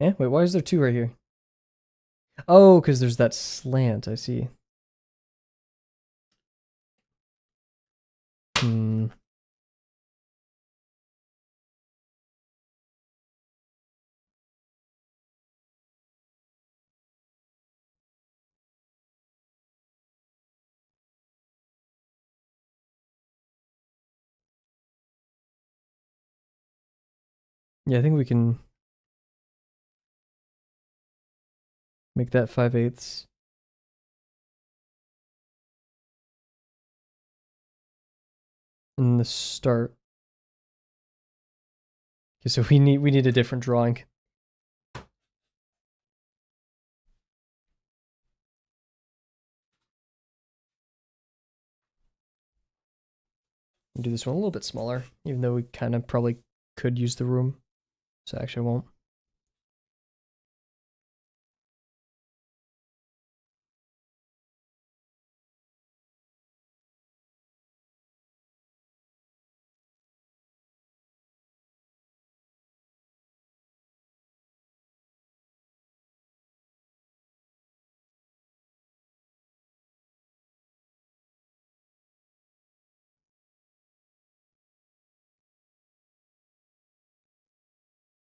Eh? Wait, why is there two right here? Oh, because there's that slant. I see. Hmm. Yeah, I think we can make that 5/8. In the start. Okay, so we need a different drawing. We'll do this one a little bit smaller, even though we kind of probably could use the room. So actually I won't.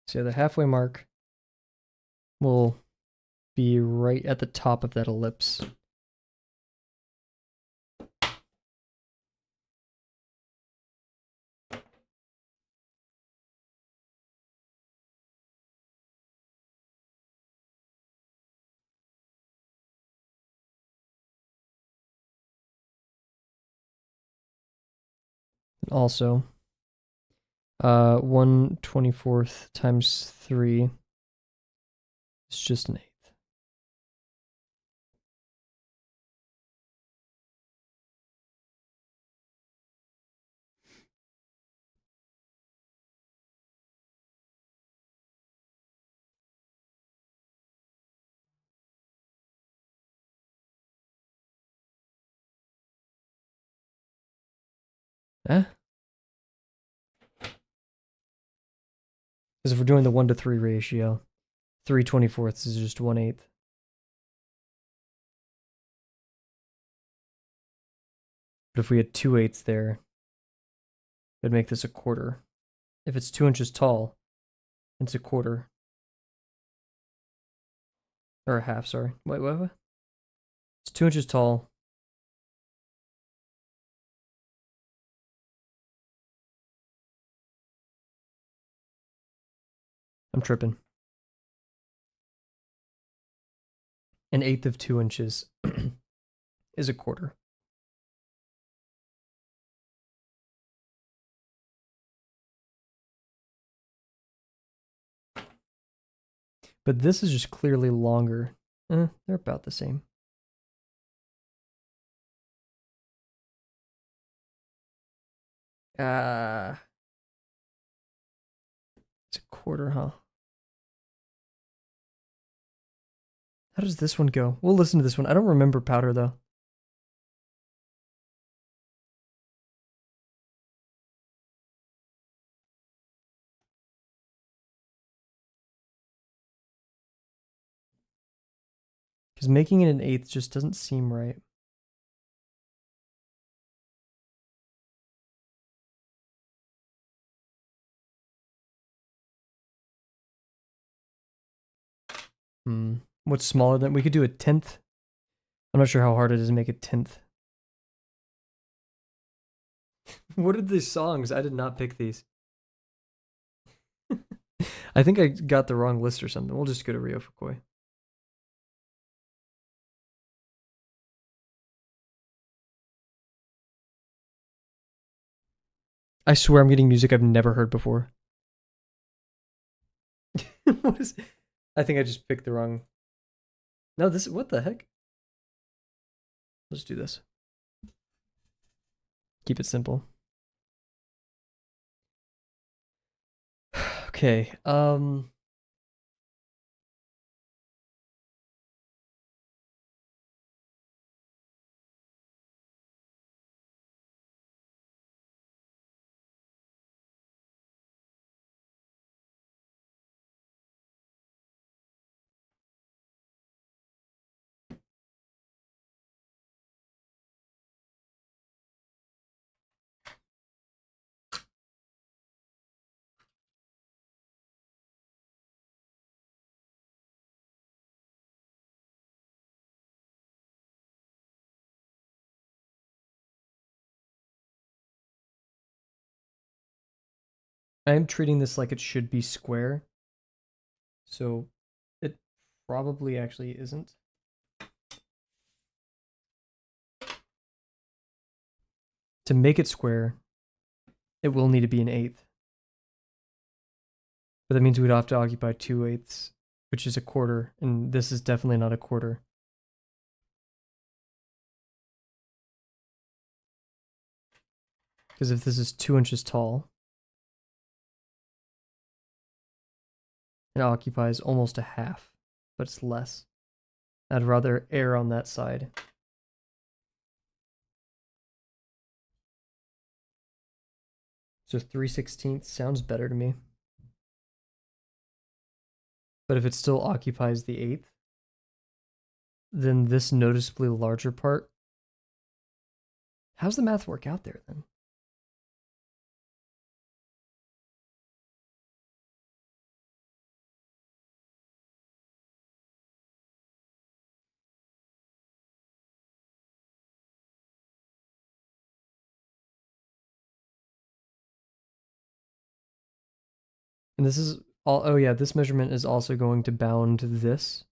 So the halfway mark will be right at the top of that ellipse. And also, 1/24 times 3 is just an eighth. Eh? Because if we're doing the 1-to-3 ratio, 3/24 is just 1/8. But if we had 2/8 there, it'd make this a quarter. If it's 2 inches tall, it's a quarter. Or a half, sorry. Wait, what? It's 2 inches tall. I'm tripping. An eighth of 2 inches is a quarter. But this is just clearly longer. They're about the same. It's a quarter, huh? How does this one go? We'll listen to this one. I don't remember powder though. Because making it an eighth just doesn't seem right. What's smaller than we could do a tenth? I'm not sure how hard it is to make a tenth. What are these songs? I did not pick these. I think I got the wrong list or something. We'll just go to Rio Fukui. I swear I'm getting music I've never heard before. What is? I think I just picked the wrong. No, this. What the heck? Let's do this. Keep it simple. Okay. I am treating this like it should be square. So it probably actually isn't. To make it square, it will need to be an eighth. But that means we'd have to occupy 2/8, which is a quarter, and this is definitely not a quarter. Because if this is 2 inches tall, it occupies almost a half, but it's less. I'd rather err on that side. So 3/16 sounds better to me. But if it still occupies the eighth, then this noticeably larger part. How's the math work out there then? And this is all, oh yeah, this measurement is also going to bound this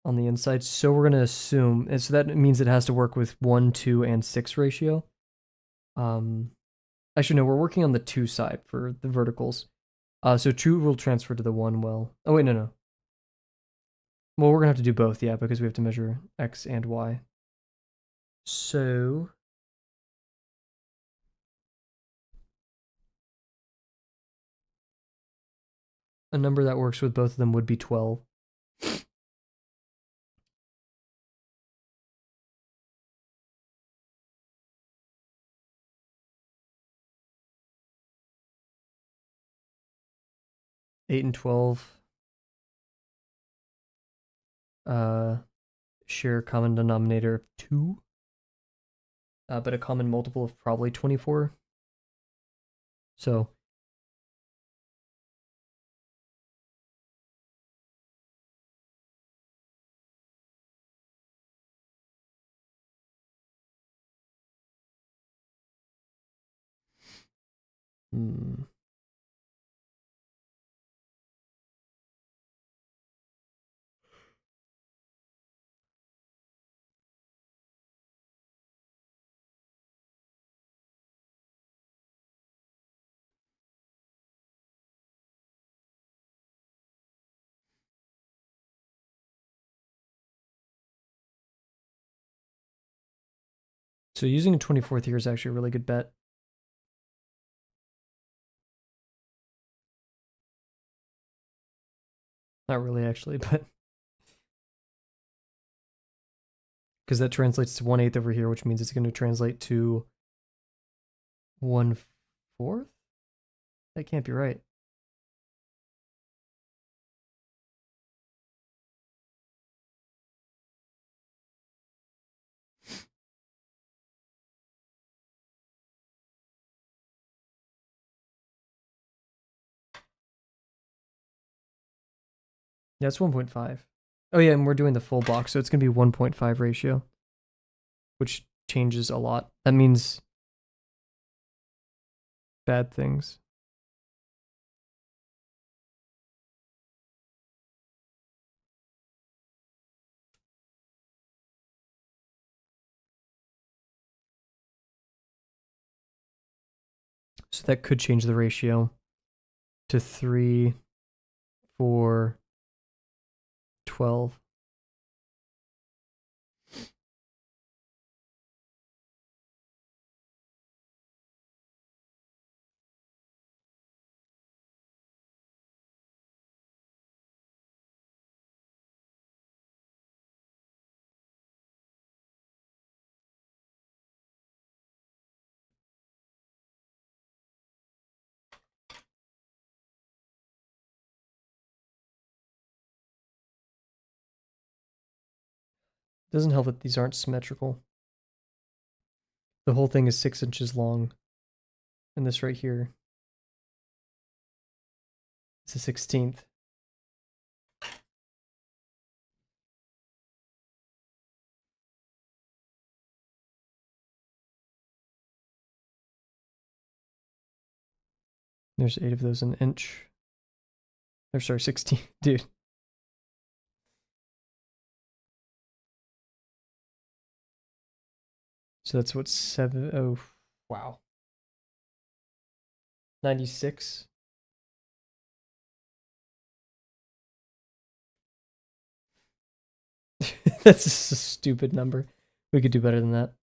on the inside. So we're going to assume, and so that means it has to work with 1, 2, and 6 ratio. Actually, no, we're working on the 2 side for the verticals. So 2 will transfer to the 1 well. Oh, wait, no. Well, we're going to have to do both, yeah, because we have to measure X and Y. So a number that works with both of them would be 12. Eight and 12 share a common denominator of 2, but a common multiple of probably 24. So So using a 24th here is actually a really good bet. Not really, actually, but because that translates to 1/8 over here, which means it's going to translate to 1/4. That can't be right. Yeah, it's 1.5. Oh yeah, and we're doing the full box, so it's going to be 1.5 ratio, which changes a lot. That means bad things. So that could change the ratio to 3, 4, 12. Doesn't help that these aren't symmetrical. The whole thing is 6 inches long, and this right here is a 16th. There's 8 of those an inch. Or sorry, 16. Dude. So that's what 7. Oh, wow. 96. That's just a stupid number. We could do better than that.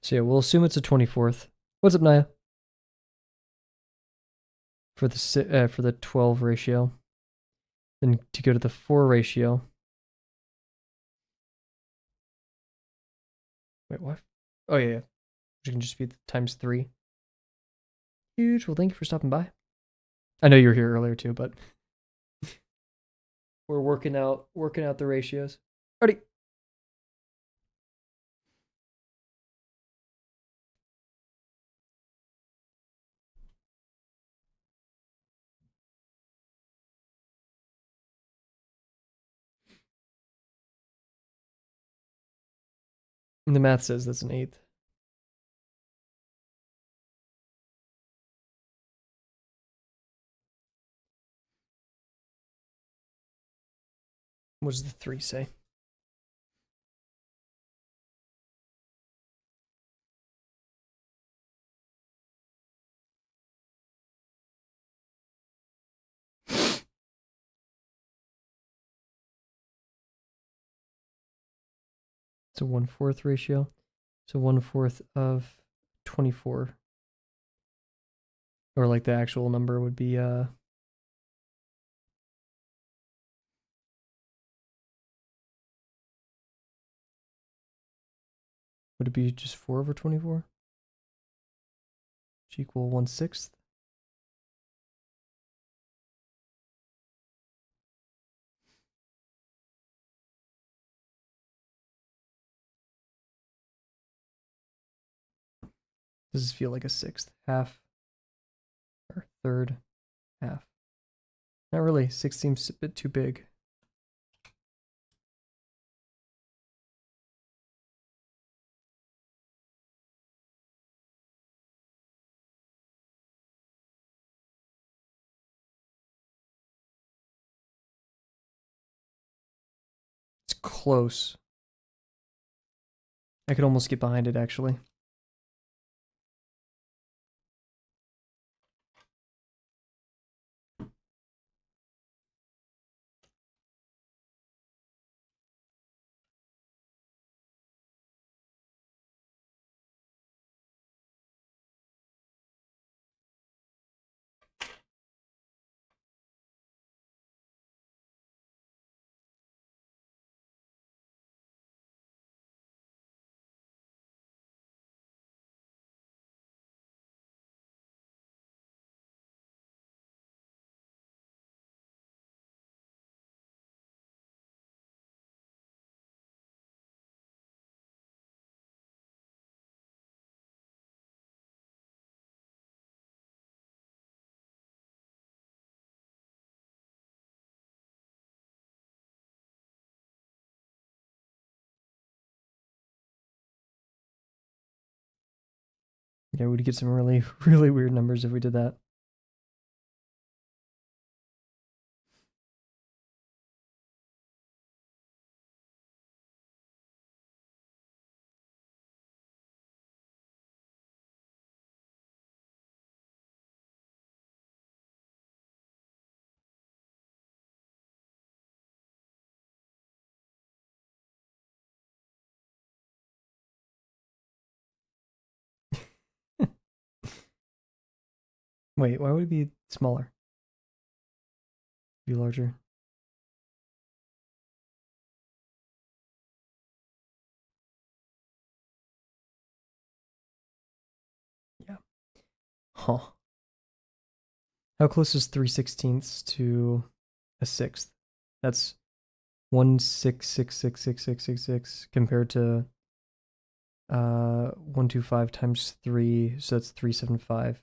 So yeah, we'll assume it's a 24th. What's up, Naya? For the 12 ratio. Then to go to the 4 ratio. Wait, what? Oh yeah, yeah. Which can just be times 3. Huge. Well, thank you for stopping by. I know you were here earlier too, but we're working out the ratios. Alrighty. And the math says that's an 8th. What does the 3 say? It's a 1/4 ratio. So 1/4 of 24. Or like the actual number would be would it be just 4/24? Which equal 1/6? Does this feel like a 6th? Half? Or third? Half? Not really. 6 seems a bit too big. It's close. I could almost get behind it, actually. Yeah, we'd get some really, really weird numbers if we did that. Wait, why would it be smaller? Be larger? Yeah. Huh. How close is 3/16 to a sixth? That's 1 6 6 6 6 6 6 6 compared to 125 times 3, so that's 375.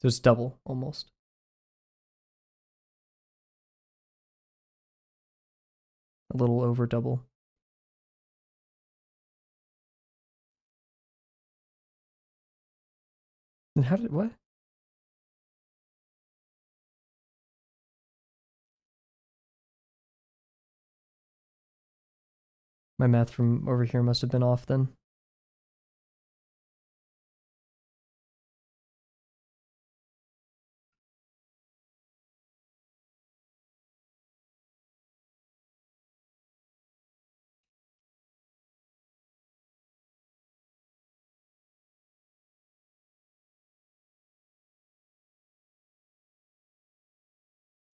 So it's double almost. A little over double. And how did what? My math from over here must have been off then.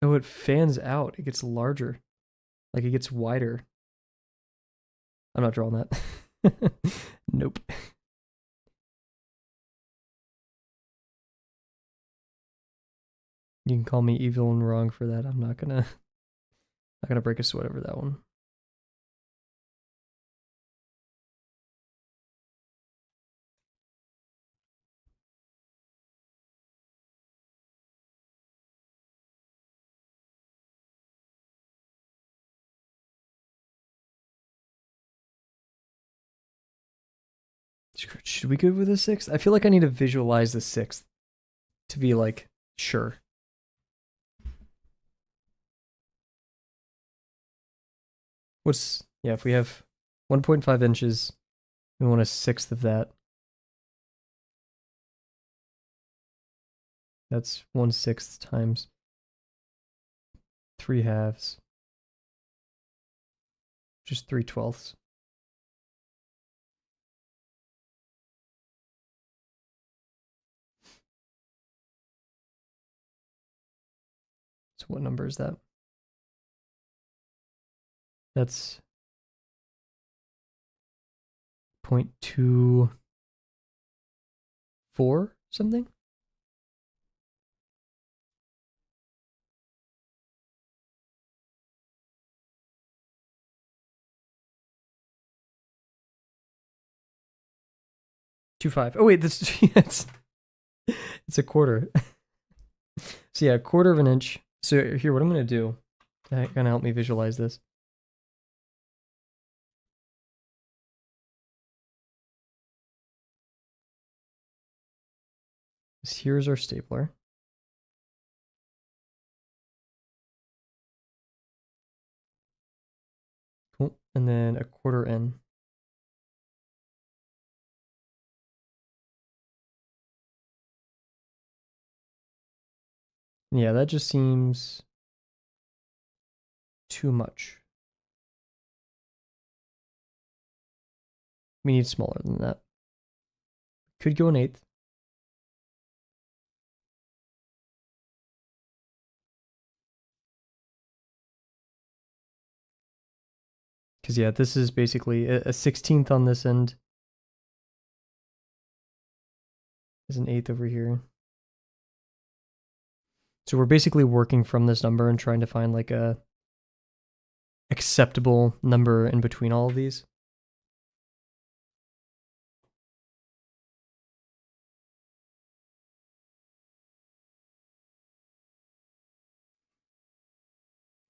Oh, it fans out. It gets larger. Like it gets wider. I'm not drawing that. Nope. You can call me evil and wrong for that. I'm not gonna break a sweat over that one. Should we go with the sixth? I feel like I need to visualize the sixth to be like sure. Yeah, if we have 1.5 inches, we want a sixth of that. That's 1/6 times 3/2, just 3/12. So what number is that? That's 0.24 something? Two five. Oh wait, this it's a quarter. So yeah, a quarter of an inch. So here, what I'm gonna do, kind of help me visualize this. Here's our stapler. Cool. And then a quarter in. Yeah, that just seems too much. We need smaller than that. Could go an eighth. Because yeah, this is basically a 16th on this end. Is an eighth over here. So we're basically working from this number and trying to find like a acceptable number in between all of these.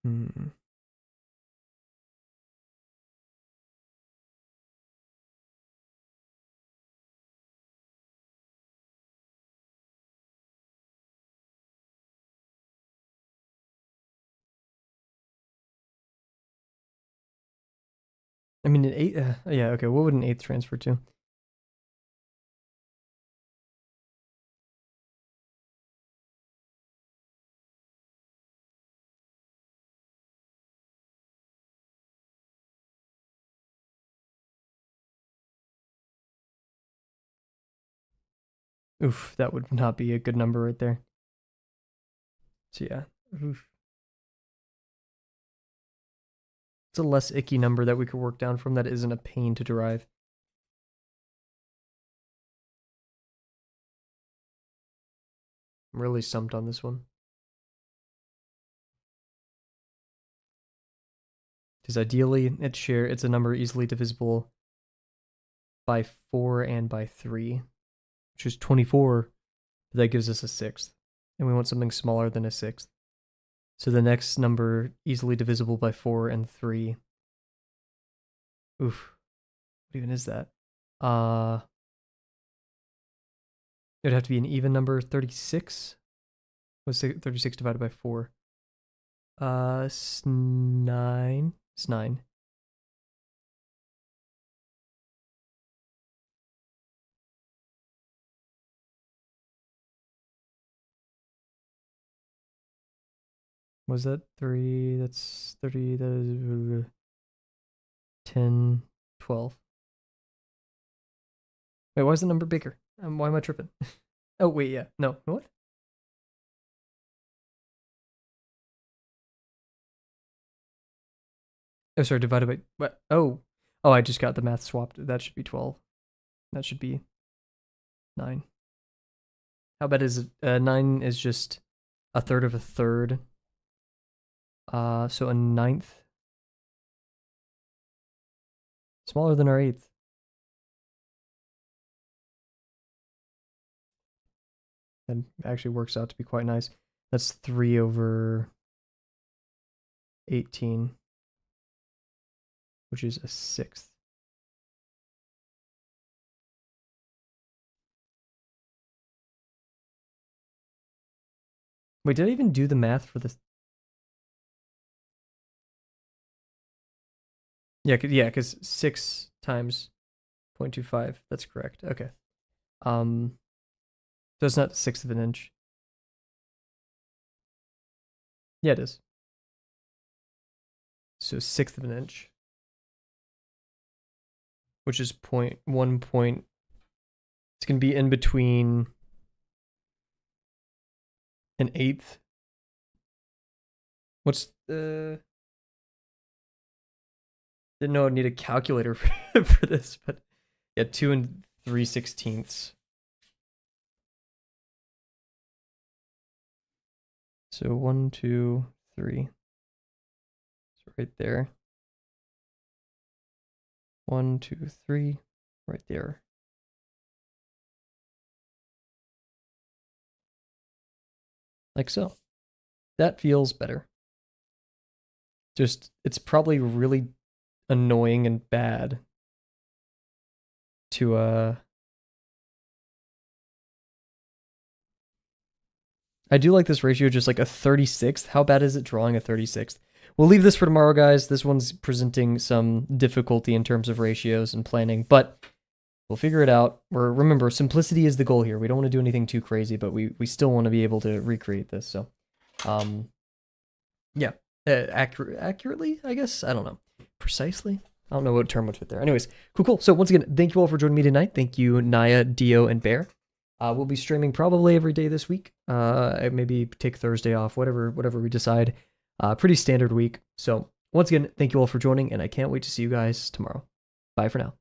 Hmm. I mean, an 8, yeah, okay, what would an 8th transfer to? Oof, that would not be a good number right there. So yeah, oof. It's a less icky number that we could work down from that isn't a pain to derive. I'm really stumped on this one. Because ideally, it's a number easily divisible by 4 and by 3, which is 24. That gives us a 6th. And we want something smaller than a 6th. So the next number easily divisible by 4 and 3. Oof. What even is that? It'd have to be an even number, 36. What's 36 divided by 4? It's 9. It's 9. Was that 3? That's 30. That is 10, 12. Wait, why is the number bigger? Why am I tripping? Oh, wait, yeah. No, what? Oh, sorry, divided by what? Oh, I just got the math swapped. That should be 12. That should be 9. How bad is it? 9 is just a third of a third. So a 9th. Smaller than our 8th. That actually works out to be quite nice. That's 3 over 18, which is a 6th. Wait, did I even do the math for this? Yeah, because 6 times 0.25. That's correct. Okay. So it's not 1/6 of an inch. Yeah, it is. So 1/6 of an inch, which is 0.1 point. It's gonna be in between an 1/8. What's the? Didn't know I'd need a calculator for this, but yeah, 2 3/16. So 1, 2, 3. So right there. 1, 2, 3. Right there. Like so. That feels better. Just, it's probably really annoying and bad to I do like this ratio, just like a 36th. How bad is it drawing a 36th? We'll leave this for tomorrow, guys. This one's presenting some difficulty in terms of ratios and planning, but we'll figure it out. Remember, simplicity is the goal here. We don't want to do anything too crazy, but we still want to be able to recreate this. So, yeah, accurately, I guess. I don't know. Precisely? I don't know what term would fit there. Anyways, cool. So once again, thank you all for joining me tonight. Thank you, Naya, Dio, and Bear. We'll be streaming probably every day this week. Maybe take Thursday off, whatever we decide. Pretty standard week. So once again, thank you all for joining, and I can't wait to see you guys tomorrow. Bye for now.